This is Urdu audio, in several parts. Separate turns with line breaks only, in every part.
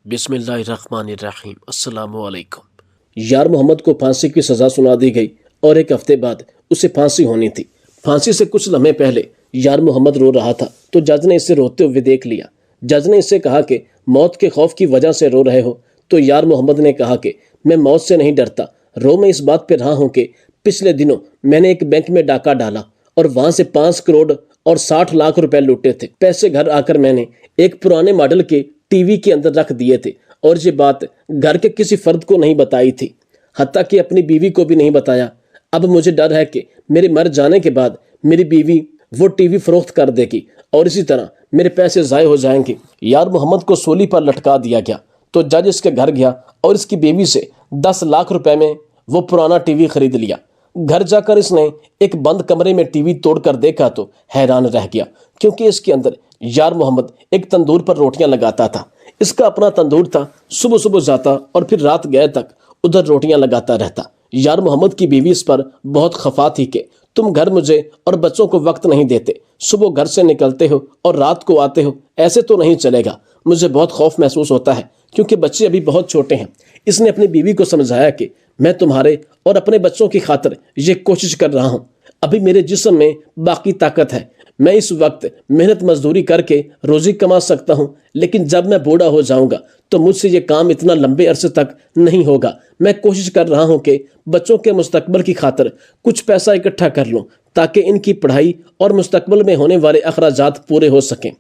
بسم اللہ الرحمن الرحیم۔ السلام علیکم۔
یار محمد کو پھانسی کی سزا سنا دی گئی اور ایک ہفتے بعد اسے پھانسی ہونی تھی۔ پھانسی سے کچھ لمحے پہلے یار محمد رو رہا تھا تو جج نے اسے روتے ہوئے دیکھ لیا۔ جج نے اس سے کہا کہ موت کے خوف کی وجہ سے رو رہے ہو؟ تو یار محمد نے کہا کہ میں موت سے نہیں ڈرتا، میں اس بات پہ رہا ہوں کہ پچھلے دنوں میں نے ایک بینک میں ڈاکہ ڈالا اور وہاں سے 5 کروڑ اور 60 لاکھ روپے لوٹے تھے۔ پیسے گھر آ کر میں نے ایک پرانے ماڈل کے ٹی وی کے اندر رکھ دیے تھے اور یہ بات گھر کے کسی فرد کو نہیں بتائی تھی، حتیٰ کہ اپنی بیوی کو بھی نہیں بتایا۔ اب مجھے ڈر ہے کہ میرے مر جانے کے بعد میری بیوی وہ ٹی وی فروخت کر دے گی اور اسی طرح میرے پیسے ضائع ہو جائیں گے۔ یار محمد کو سولی پر لٹکا دیا گیا تو جج اس کے گھر گیا اور اس کی بیوی سے 10 لاکھ روپے میں وہ پرانا ٹی وی خرید لیا۔ گھر جا کر اس نے ایک بند کمرے میں ٹی وی توڑ کر دیکھا تو حیران رہ گیا، کیونکہ اس کے اندر یار محمد ایک تندور پر روٹیاں لگاتا تھا۔ اس کا اپنا تندور تھا، صبح صبح جاتا اور پھر رات گئے تک ادھر روٹیاں لگاتا رہتا۔ یار محمد کی بیوی اس پر بہت خفا تھی کہ تم گھر مجھے اور بچوں کو وقت نہیں دیتے، صبح گھر سے نکلتے ہو اور رات کو آتے ہو، ایسے تو نہیں چلے گا۔ مجھے بہت خوف محسوس ہوتا ہے کیونکہ بچے ابھی بہت چھوٹے ہیں۔ اس نے اپنی بیوی کو سمجھایا کہ میں تمہارے اور اپنے بچوں کی خاطر یہ کوشش کر رہا ہوں، ابھی میرے جسم میں باقی طاقت ہے، میں اس وقت محنت مزدوری کر کے روزی کما سکتا ہوں، لیکن جب میں بوڑھا ہو جاؤں گا تو مجھ سے یہ کام اتنا لمبے عرصے تک نہیں ہوگا۔ میں کوشش کر رہا ہوں کہ بچوں کے مستقبل کی خاطر کچھ پیسہ اکٹھا کر لوں تاکہ ان کی پڑھائی اور مستقبل میں ہونے والے اخراجات پورے ہو سکیں۔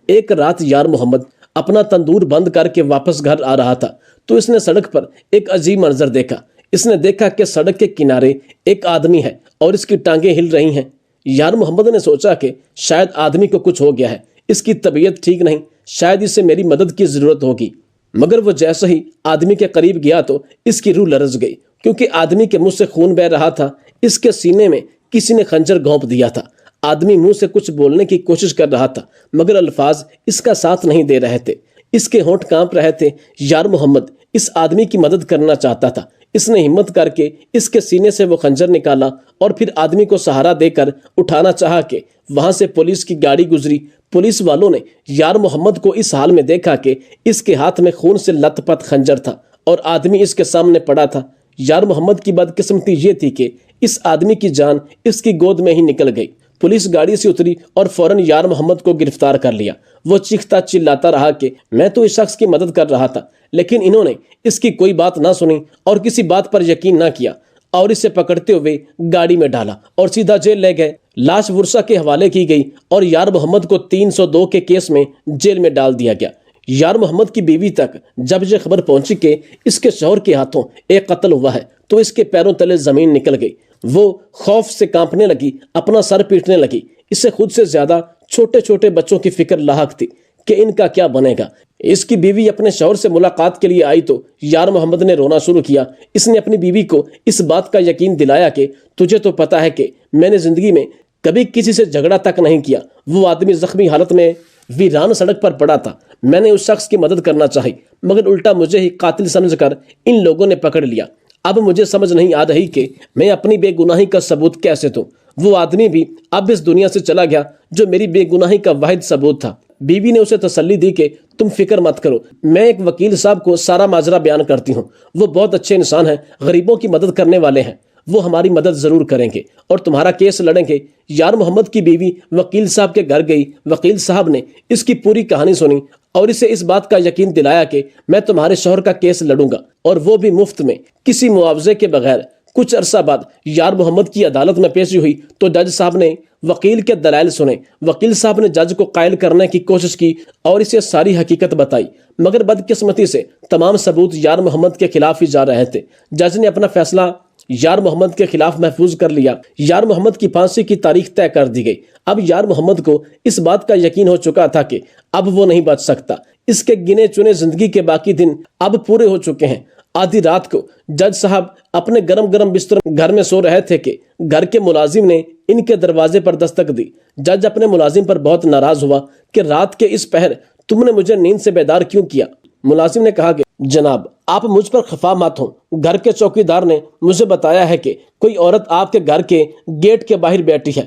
ایک رات یار محمد اپنا تندور بند کر کے واپس گھر آ رہا تھا تو اس نے سڑک پر ایک عجیب منظر دیکھا۔ اس نے دیکھا کہ سڑک کے کنارے ایک آدمی ہے اور اس کی ٹانگیں ہل رہی ہیں۔ یار محمد نے سوچا کہ شاید آدمی کو کچھ ہو گیا ہے، اس کی طبیعت ٹھیک نہیں، شاید اسے میری مدد کی ضرورت ہوگی۔ مگر وہ جیسے ہی آدمی کے قریب گیا تو اس کی روح لرز گئی، کیونکہ آدمی کے منہ سے خون بہہ رہا تھا۔ اس کے سینے میں کسی نے خنجر گھونپ دیا تھا۔ آدمی منہ سے کچھ بولنے کی کوشش کر رہا تھا مگر الفاظ اس کا ساتھ نہیں دے رہے تھے، اس کے ہونٹ کانپ رہے تھے۔ یار محمد اس آدمی کی مدد کرنا چاہتا تھا۔ اس نے ہمت کر کے اس کے سینے سے وہ خنجر نکالا اور پھر آدمی کو سہارا دے کر اٹھانا چاہا کہ وہاں سے پولیس کی گاڑی گزری۔ پولیس والوں نے یار محمد کو اس حال میں دیکھا کہ اس کے ہاتھ میں خون سے لت پت خنجر تھا اور آدمی اس کے سامنے پڑا تھا۔ یار محمد کی بدقسمتی یہ تھی کہ اس آدمی کی جان اس کی گود میں ہی نکل گئی۔ پولیس گاڑی سے اتری اور فوراً یار محمد کو گرفتار کر لیا۔ وہ چیختا چلاتا رہا کہ میں تو اس شخص کی مدد کر رہا تھا، لیکن انہوں نے اس کی کوئی بات نہ سنی اور کسی بات پر یقین نہ کیا اور اسے پکڑتے ہوئے گاڑی میں ڈالا اور سیدھا جیل لے گئے۔ لاش ورثا کے حوالے کی گئی اور یار محمد کو 302 کے کیس میں جیل میں ڈال دیا گیا۔ یار محمد کی بیوی تک جب یہ خبر پہنچی کہ اس کے شوہر کے ہاتھوں ایک قتل ہوا ہے تو اس کے پیروں تلے زمین نکل گئی۔ وہ خوف سے کانپنے لگی، اپنا سر پیٹنے لگی۔ اسے خود سے زیادہ چھوٹے چھوٹے بچوں کی فکر لاحق تھی کہ ان کا کیا بنے گا۔ اس کی بیوی اپنے شوہر سے ملاقات کے لیے آئی تو یار محمد نے رونا شروع کیا۔ اس نے اپنی بیوی کو اس بات کا یقین دلایا کہ تجھے تو پتا ہے کہ میں نے زندگی میں کبھی کسی سے جھگڑا تک نہیں کیا۔ وہ آدمی زخمی حالت میں ویران سڑک پر پڑا تھا، میں نے اس شخص کی مدد کرنا چاہی مگر الٹا مجھے ہی قاتل سمجھ کر ان لوگوں نے پکڑ لیا۔ اب مجھے سمجھ نہیں آ رہی کہ میں اپنی بے گناہی کا ثبوت کیسے دوں۔ وہ آدمی بھی اب اس دنیا سے چلا گیا جو میری بے گناہی کا واحد ثبوت تھا۔ بیوی نے اسے تسلی دی کہ تم فکر مت کرو، میں ایک وکیل صاحب کو سارا ماجرا بیان کرتی ہوں، وہ بہت اچھے انسان ہیں، غریبوں کی مدد کرنے والے ہیں، وہ ہماری مدد ضرور کریں گے اور تمہارا کیس لڑیں گے۔ یار محمد کی بیوی وکیل صاحب کے گھر گئی۔ وکیل صاحب نے اس کی پوری کہانی سنی اور اسے اس بات کا یقین دلایا کہ میں تمہارے شوہر کا کیس لڑوں گا اور وہ بھی مفت میں، کسی معاوضے کے بغیر۔ کچھ عرصہ بعد یار محمد کی عدالت میں پیشی ہوئی تو جج صاحب نے وکیل کے دلائل سنے۔ وکیل صاحب نے جج کو قائل کرنے کی کوشش کی اور اسے ساری حقیقت بتائی مگر بدقسمتی سے تمام ثبوت یار محمد کے خلاف ہی جا رہے تھے۔ جج نے اپنا فیصلہ یار محمد کے خلاف محفوظ کر لیا۔ یار محمد کی پھانسی کی تاریخ طے کر دی گئی۔ اب یار محمد کو اس بات کا یقین ہو چکا تھا کہ اب وہ نہیں بچ سکتا۔ اس کے گنے چنے زندگی کے باقی دن اب پورے ہو چکے ہیں۔ آدھی رات کو جج صاحب اپنے گرم گرم بستر گھر میں سو رہے تھے کہ گھر کے ملازم نے ان کے دروازے پر دستک دی۔ جج اپنے ملازم پر بہت ناراض ہوا کہ رات کے اس پہر تم نے مجھے نیند سے بیدار کیوں کیا؟ ملازم نے کہا کہ جناب آپ مجھ پر خفا مت ہوں، گھر کے چوکیدار نے مجھے بتایا ہے کہ کوئی عورت آپ کے گھر کے گیٹ کے باہر بیٹھی ہے۔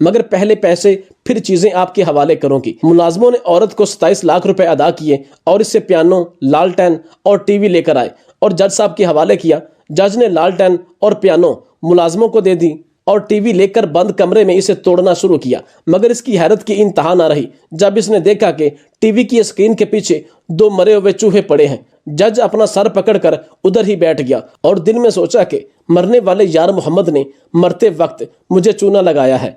مگر پہلے پیسے پھر چیزیں آپ کے حوالے کروں گی۔ ملازموں نے عورت کو 27 لاکھ روپے ادا کیے اور اس سے پیانو، لالٹین اور ٹی وی لے کر آئے اور جج صاحب کے حوالے کیا۔ جج نے لالٹین اور پیانو ملازموں کو دے دی اور ٹی وی لے کر بند کمرے میں اسے توڑنا شروع کیا، مگر اس کی حیرت کی انتہا نہ رہی جب اس نے دیکھا کہ ٹی وی کی اسکرین کے پیچھے 2 مرے ہوئے چوہے پڑے ہیں۔ جج اپنا سر پکڑ کر ادھر ہی بیٹھ گیا اور دل میں سوچا کہ مرنے والے یار محمد نے مرتے وقت مجھے چونا لگایا ہے۔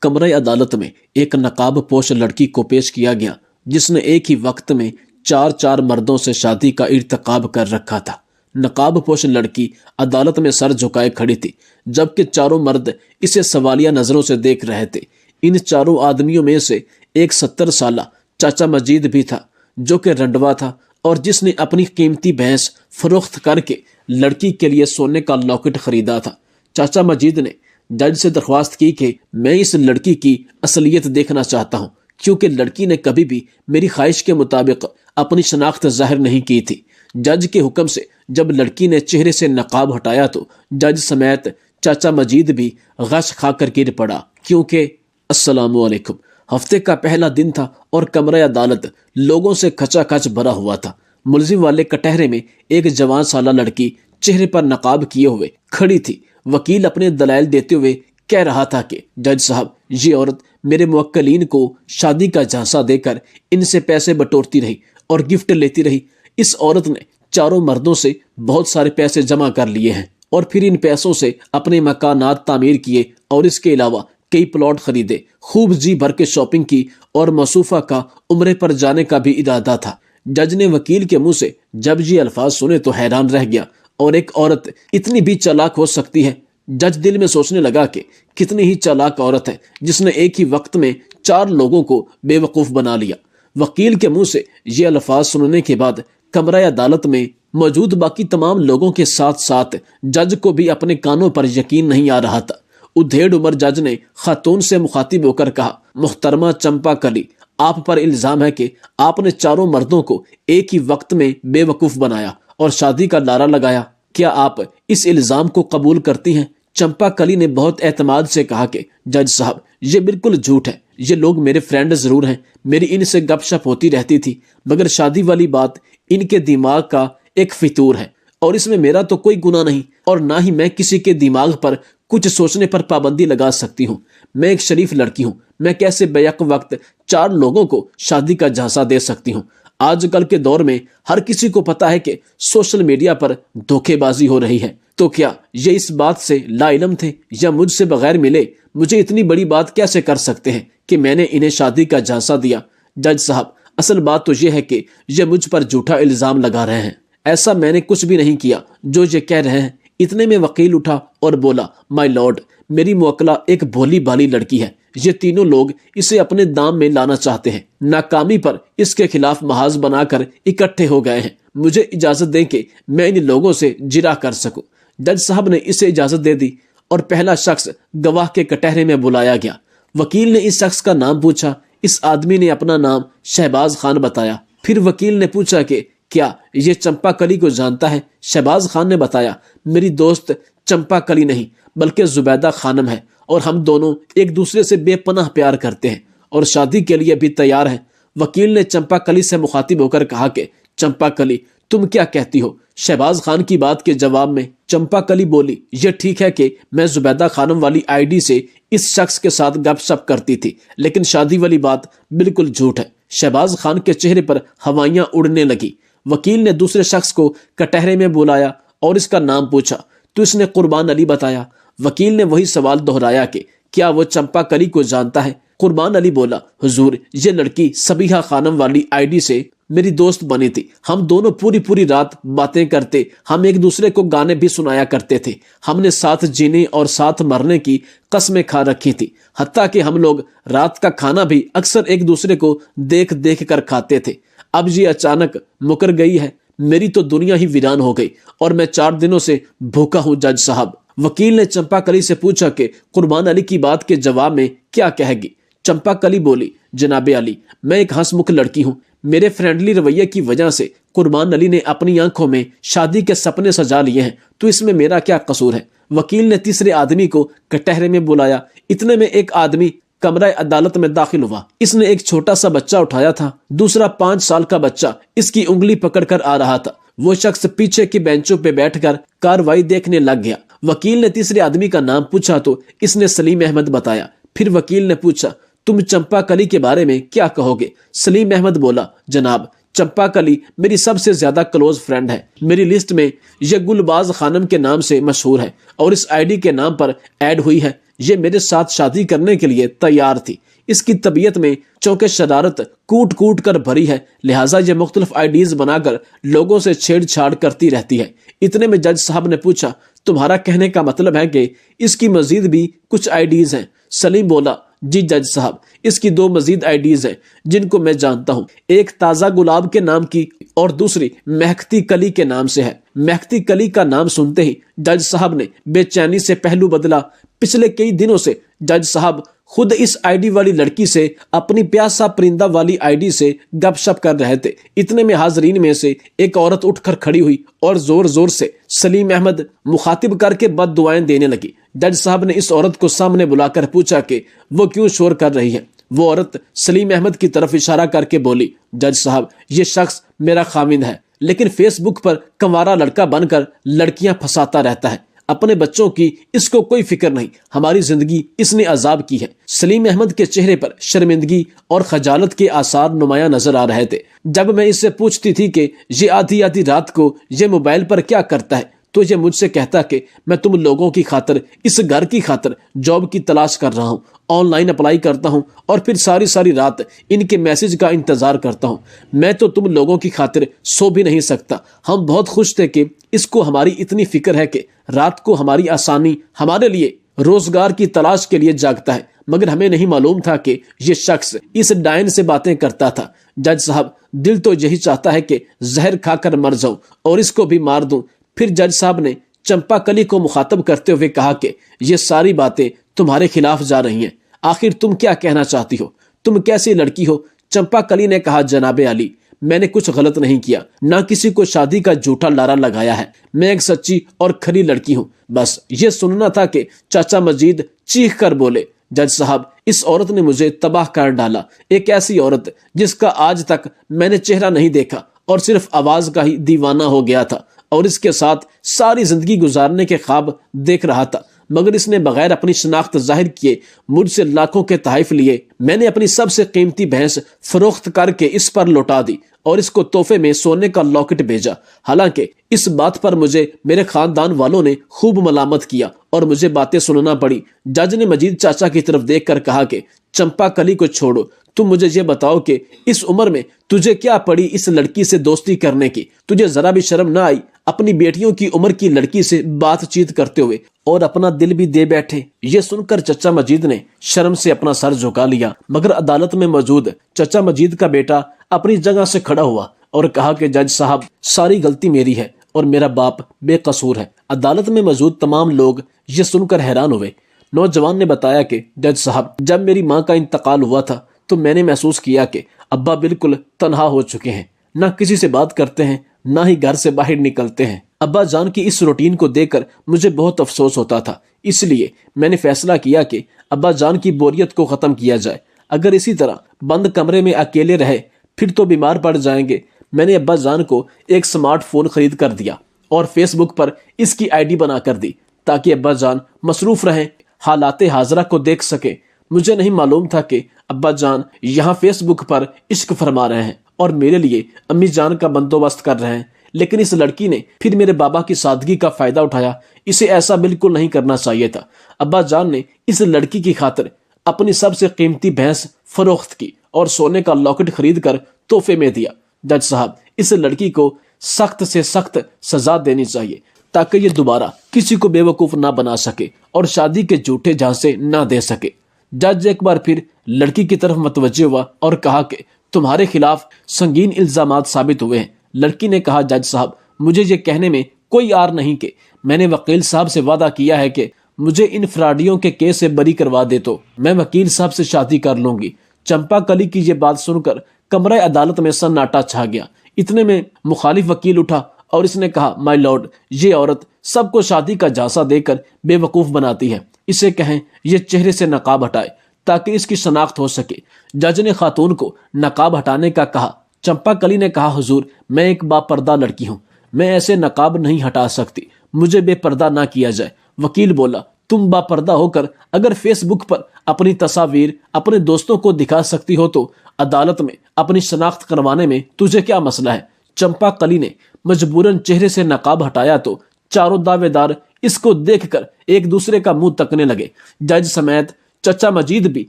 کمرہ عدالت میں ایک نقاب پوش لڑکی کو پیش کیا گیا جس نے ایک ہی وقت میں 4 مردوں سے شادی کا ارتکاب کر رکھا تھا۔ نقاب پوش لڑکی عدالت میں سر جھکائے کھڑی تھی جبکہ چاروں مرد اسے سوالیہ نظروں سے دیکھ رہے تھے۔ ان چاروں آدمیوں میں سے ایک 70 سالہ چاچا مجید بھی تھا جو کہ رنڈوا تھا اور جس نے اپنی قیمتی بھینس فروخت کر کے لڑکی کے لیے سونے کا لاکٹ خریدا تھا۔ چاچا مجید نے جج سے درخواست کی کہ میں اس لڑکی کی اصلیت دیکھنا چاہتا ہوں کیونکہ لڑکی نے کبھی بھی میری خواہش کے مطابق اپنی شناخت ظاہر نہیں کی تھی۔ جج کے حکم سے جب لڑکی نے چہرے سے نقاب ہٹایا تو جج سمیت چاچا مجید بھی غش کھا کر گر پڑا کیونکہ السلام علیکم ہفتے کا پہلا دن تھا اور کمرہ عدالت لوگوں سے کھچا کھچ بھرا ہوا تھا۔ ملزم والے کٹہرے میں ایک جوان سالہ لڑکی چہرے پر نقاب کیے ہوئے کھڑی تھی۔ وکیل اپنے دلائل دیتے ہوئے کہہ رہا تھا کہ جج صاحب، یہ عورت میرے موکلین کو شادی کا جھانسا دے کر ان سے پیسے بٹورتی رہی اور گفٹ لیتی رہی۔ اس عورت نے چاروں مردوں سے بہت سارے پیسے جمع کر لیے ہیں اور پھر ان پیسوں سے اپنے مکانات تعمیر کیے اور اس کے علاوہ کئی پلاٹ خریدے، خوب جی بھر کے شاپنگ کی اور مصوفہ کا عمرے پر جانے کا بھی ارادہ تھا۔ جج نے وکیل کے منہ سے جب یہ الفاظ سنے تو حیران رہ گیا، اور ایک عورت اتنی بھی چالاک ہو سکتی ہے؟ جج دل میں سوچنے لگا کہ کتنی ہی چالاک عورت ہے جس نے ایک ہی وقت میں 4 لوگوں کو بے وقوف بنا لیا۔ وکیل کے منہ سے یہ الفاظ سننے کے بعد کمرہ عدالت میں موجود باقی تمام لوگوں کے ساتھ ساتھ جج کو بھی اپنے کانوں پر یقین نہیں آ رہا تھا۔ ادھیڑ عمر جج نے خاتون سے مخاطب ہو کر کہا، محترمہ چمپا کلی، آپ پر الزام ہے کہ آپ نے چاروں مردوں کو ایک ہی وقت میں بے وقوف بنایا اور شادی کا نعرہ لگایا۔ کیا آپ اس الزام کو قبول کرتی ہیں؟ چمپا کلی نے بہت اعتماد سے کہا کہ جج صاحب، یہ بالکل جھوٹ ہے۔ یہ لوگ میرے فرینڈ ضرور ہیں، میری ان سے گپ شپ ہوتی رہتی تھی، مگر شادی والی بات ان کے دماغ کا ایک فطور ہے اور اس میں میرا تو کوئی گناہ نہیں، اور نہ ہی میں کسی کے دماغ پر کچھ سوچنے پر پابندی لگا سکتی ہوں۔ میں ایک شریف لڑکی ہوں، میں کیسے بیک وقت 4 لوگوں کو شادی کا جھانسا دے سکتی ہوں؟ آج کل کے دور میں ہر کسی کو پتا ہے کہ سوشل میڈیا پر دھوکے بازی ہو رہی ہے، تو کیا یہ اس بات سے لا علم تھے یا مجھ سے بغیر ملے مجھے اتنی بڑی بات کیسے کر سکتے ہیں کہ میں نے انہیں شادی کا جھانسا دیا؟ جج صاحب، اصل بات تو یہ ہے کہ یہ مجھ پر جھوٹا الزام لگا رہے ہیں، ایسا میں نے کچھ بھی نہیں کیا جو یہ کہہ رہے ہیں۔ اتنے میں وکیل اٹھا اور بولا، مائی لارڈ، میری موکلہ ایک بھولی بھالی لڑکی ہے، یہ تینوں لوگ اسے اپنے دام میں لانا چاہتے ہیں، ناکامی پر اس کے خلاف محاذ بنا کر اکٹھے ہو گئے ہیں، مجھے اجازت دیں کہ میں ان لوگوں سے جرا کر سکوں۔ جج صاحب نے اسے اجازت دے دی اور پہلا شخص گواہ کے کٹہرے میں بلایا گیا۔ وکیل نے اس شخص کا نام پوچھا۔ اس آدمی نے اپنا نام شہباز خان بتایا۔ پھر وکیل نے پوچھا کہ کیا یہ چمپا کلی کو جانتا ہے؟ شہباز خان نے بتایا، میری دوست چمپا کلی نہیں بلکہ زبیدہ خانم ہے، اور ہم دونوں ایک دوسرے سے بے پناہ پیار کرتے ہیں اور شادی کے لیے بھی تیار ہیں۔ وکیل نے چمپا کلی سے مخاطب ہو کر کہا کہ چمپا کلی، تم کیا کہتی ہو؟ شہباز خان کی بات کے جواب میں چمپا کلی بولی، یہ ٹھیک ہے کہ میں زبیدہ خانم والی آئی ڈی سے اس شخص کے ساتھ گپ شپ کرتی تھی، لیکن شادی والی بات بالکل جھوٹ ہے۔ شہباز خان کے چہرے پر ہوائیاں اڑنے لگی۔ وکیل نے دوسرے شخص کو کٹہرے میں بلایا اور اس کا نام پوچھا تو اس نے قربان علی بتایا۔ وکیل نے وہی سوال دہرایا کہ کیا وہ چمپا کلی کو جانتا ہے؟ قربان علی بولا، حضور، یہ لڑکی سبیحہ خانم والی آئی ڈی سے میری دوست بنی تھی، ہم دونوں پوری رات باتیں کرتے، ہم ایک دوسرے کو گانے بھی سنایا کرتے تھے، ہم نے ساتھ جینے اور ساتھ مرنے کی قسمیں کھا رکھی تھی، حتیٰ کہ ہم لوگ رات کا کھانا بھی اکثر ایک دوسرے کو دیکھ کر کھاتے تھے۔ اب یہ اچانک مکر گئی ہے، میری تو دنیا ہی ویران ہو گئی اور میں 4 دنوں سے بھوکا ہوں جج صاحب۔ وکیل نے چمپا کلی سے پوچھا کہ قربان علی کی بات کے جواب میں کیا کہے گی؟ چمپا کلی بولی، جناب علی، میں ایک ہنس مکھ لڑکی ہوں، میرے فرینڈلی رویے کی وجہ سے قربان علی نے اپنی آنکھوں میں شادی کے سپنے سجا لیے ہیں، تو اس میں میرا کیا قصور ہے؟ وکیل نے تیسرے آدمی کو کٹہرے میں بلایا۔ اتنے میں ایک آدمی کمرہ عدالت میں داخل ہوا۔ اس نے ایک چھوٹا سا بچہ اٹھایا تھا، دوسرا 5 سال کا بچہ اس کی انگلی پکڑ کر آ رہا تھا۔ وہ شخص پیچھے کی بینچوں پہ بیٹھ کر کاروائی دیکھنے لگ گیا۔ وکیل نے تیسرے آدمی کا نام پوچھا تو اس نے سلیم احمد بتایا۔ پھر وکیل نے پوچھا، تم چمپا کلی کے بارے میں کیا کہو گے؟ سلیم احمد بولا، جناب چمپا کلی میری سب سے زیادہ کلوز فرینڈ ہے۔ میری لسٹ میں یہ گلباز خانم کے نام سے مشہور ہے اور اس آئی ڈی کے نام پر ایڈ ہوئی ہے۔ یہ میرے ساتھ شادی کرنے کے لیے تیار تھی۔ اس کی طبیعت میں چونکہ شرارت کوٹ کوٹ کر بھری ہے، لہٰذا یہ مختلف آئی ڈیز بنا کر لوگوں سے چھیڑ چھاڑ کرتی رہتی ہے۔ اتنے میں جج صاحب نے پوچھا، تمہارا کہنے کا مطلب ہے کہ اس کی مزید بھی کچھ آئی ڈیز ہیں؟ سلیم بولا، جی جج صاحب، اس کی 2 مزید آئی ڈیز ہیں جن کو میں جانتا ہوں، ایک تازہ گلاب کے نام کی اور دوسری مہکتی کلی کے نام سے ہے۔ مہکتی کلی کا نام سنتے ہی جج صاحب نے بے چینی سے پہلو بدلا۔ پچھلے کئی دنوں سے جج صاحب خود اس آئی ڈی والی لڑکی سے اپنی پیاسا پرندہ والی آئی ڈی سے گپ شپ کر رہے تھے۔ اتنے میں حاضرین میں سے ایک عورت اٹھ کر کھڑی ہوئی اور زور زور سے سلیم احمد مخاطب کر کے بد دعائیں دینے لگی۔ جج صاحب نے اس عورت کو سامنے بلا کر پوچھا کہ وہ کیوں شور کر رہی ہے۔ وہ عورت سلیم احمد کی طرف اشارہ کر کے بولی، جج صاحب یہ شخص میرا خاوند ہے، لیکن فیس بک پر کنوارا لڑکا بن کر لڑکیاں پھنساتا رہتا ہے۔ اپنے بچوں کی اس کو کوئی فکر نہیں، ہماری زندگی اس نے عذاب کی ہے۔ سلیم احمد کے چہرے پر شرمندگی اور خجالت کے آثار نمایاں نظر آ رہے تھے۔ جب میں اس سے پوچھتی تھی کہ یہ آدھی آدھی رات کو یہ موبائل پر کیا کرتا ہے تو یہ مجھ سے کہتا کہ میں تم لوگوں کی خاطر، اس گھر کی خاطر جاب کی تلاش کر رہا ہوں، آن لائن اپلائی کرتا ہوں اور پھر ساری رات ان کے میسج کا انتظار کرتا ہوں۔ میں تو تم لوگوں کی خاطر سو بھی نہیں سکتا۔ ہم بہت خوش تھے کہ اس کو ہماری اتنی فکر ہے کہ رات کو ہماری آسانی، ہمارے لیے روزگار کی تلاش کے لیے جاگتا ہے، مگر ہمیں نہیں معلوم تھا کہ یہ شخص اس ڈائن سے باتیں کرتا تھا۔ جج صاحب دل تو یہی چاہتا ہے کہ زہر کھا کر مر جاؤں اور اس کو بھی مار دوں۔ پھر جج صاحب نے چمپا کلی کو مخاطب کرتے ہوئے کہا کہ یہ ساری باتیں تمہارے خلاف جا رہی ہیں، آخر تم کیا کہنا چاہتی ہو؟ تم کیسی لڑکی ہو؟ چمپا کلی نے کہا، جناب علی میں نے کچھ غلط نہیں کیا، نہ کسی کو شادی کا جھوٹا لارا لگایا ہے۔ میں ایک سچی اور کھری لڑکی ہوں۔ بس یہ سننا تھا کہ چاچا مجید چیخ کر بولے، جج صاحب اس عورت نے مجھے تباہ کر ڈالا، ایک ایسی عورت جس کا آج تک میں نے چہرہ نہیں دیکھا اور صرف آواز کا ہی دیوانہ ہو گیا تھا اور اس کے ساتھ ساری زندگی گزارنے کے خواب دیکھ رہا تھا، مگر اس نے بغیر اپنی شناخت ظاہر کیے مجھ سے لاکھوں کے تحائف لیے۔ میں نے اپنی سب سے قیمتی بھینس فروخت کر کے اس پر لوٹا دی اور اس کو تحفے میں سونے کا لاکٹ بھیجا۔ حالانکہ اس بات پر مجھے میرے خاندان والوں نے خوب ملامت کیا اور مجھے باتیں سننا پڑی۔ جج نے مجید چاچا کی طرف دیکھ کر کہا کہ چمپا کلی کو چھوڑو، تم مجھے یہ بتاؤ کہ اس عمر میں تجھے کیا پڑی اس لڑکی سے دوستی کرنے کی؟ تجھے ذرا بھی شرم نہ آئی اپنی بیٹیوں کی عمر کی لڑکی سے بات چیت کرتے ہوئے اور اپنا دل بھی دے بیٹھے؟ یہ سن کر چچا مجید نے شرم سے اپنا سر جھکا لیا، مگر عدالت میں موجود چچا مجید کا بیٹا اپنی جگہ سے کھڑا ہوا اور کہا کہ جج صاحب ساری غلطی میری ہے اور میرا باپ بے قصور ہے۔ عدالت میں موجود تمام لوگ یہ سن کر حیران ہوئے۔ نوجوان نے بتایا کہ جج صاحب جب میری ماں کا انتقال ہوا تھا تو میں نے محسوس کیا کہ ابا بالکل تنہا ہو چکے ہیں، نہ کسی سے بات کرتے ہیں، نہ ہی گھر سے باہر نکلتے ہیں۔ ابا جان کی اس روٹین کو دیکھ کر مجھے بہت افسوس ہوتا تھا، اس لیے میں نے فیصلہ کیا کہ ابا جان کی بوریت کو ختم کیا جائے۔ اگر اسی طرح بند کمرے میں اکیلے رہے پھر تو بیمار پڑ جائیں گے۔ میں نے ابا جان کو ایک سمارٹ فون خرید کر دیا اور فیس بک پر اس کی آئی ڈی بنا کر دی تاکہ ابا جان مصروف رہیں، حالات حاضرہ کو دیکھ سکیں۔ مجھے نہیں معلوم تھا کہ ابا جان یہاں فیس بک پر عشق فرما رہے ہیں اور میرے لیے امی جان کا بندوبست کر رہے ہیں، لیکن اس لڑکی نے پھر میرے بابا کی سادگی کا فائدہ اٹھایا۔ اسے ایسا بالکل نہیں کرنا چاہیے تھا۔ ابا جان نے اس لڑکی کی خاطر اپنی سب سے قیمتی بھینس فروخت کی اور سونے کا لاکٹ خرید کر تحفے میں دیا۔ جج صاحب اس لڑکی کو سخت سے سخت سزا دینی چاہیے تاکہ یہ دوبارہ کسی کو بے وقوف نہ بنا سکے اور شادی کے جھوٹے جھانسے نہ دے سکے۔ جج ایک بار پھر لڑکی کی طرف متوجہ ہوا اور کہا کہ تمہارے خلاف سنگین الزامات ثابت ہوئے ہیں۔ لڑکی نے کہا، جج صاحب مجھے یہ کہنے میں کوئی عار نہیں کہ میں نے وکیل صاحب سے وعدہ کیا ہے کہ مجھے ان فراڈیوں کے کیس سے بری کروا دے تو میں وکیل صاحب سے شادی کر لوں گی۔ چمپا کلی کی یہ بات سن کر کمرہ عدالت میں سناٹا چھا گیا۔ اتنے میں مخالف وکیل اٹھا اور اس نے کہا، مائی لارڈ، یہ عورت سب کو شادی کا جھانسا دے کر بے وقوف بناتی ہے، اسے کہیں یہ چہرے سے نقاب ہٹائے تاکہ اس کی شناخت ہو سکے۔ جج نے خاتون کو نقاب ہٹانے کا کہا۔ چمپا کلی نے کہا، حضور، میں ایک با پردہ لڑکی ہوں، میں ایسے نقاب نہیں ہٹا سکتی، مجھے بے پردہ نہ کیا جائے۔ وکیل بولا، تم با پردہ ہو کر اگر فیس بک پر اپنی تصاویر اپنے دوستوں کو دکھا سکتی ہو تو عدالت میں اپنی شناخت کروانے میں تجھے کیا مسئلہ ہے؟ چمپا کلی نے مجبوراً چہرے سے نقاب ہٹایا تو چاروں دعوے دار اس کو دیکھ کر ایک دوسرے کا منہ تکنے لگے۔ جج سمیت چچا مجید بھی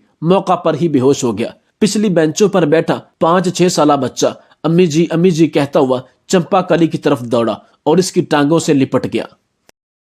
موقع پر ہی بے ہوش ہو گیا۔ پچھلی بینچوں پر بیٹھا 5-6 سالہ بچہ امی جی کہتا ہوا چمپا کلی کی طرف دوڑا اور اس کی ٹانگوں سے لپٹ گیا۔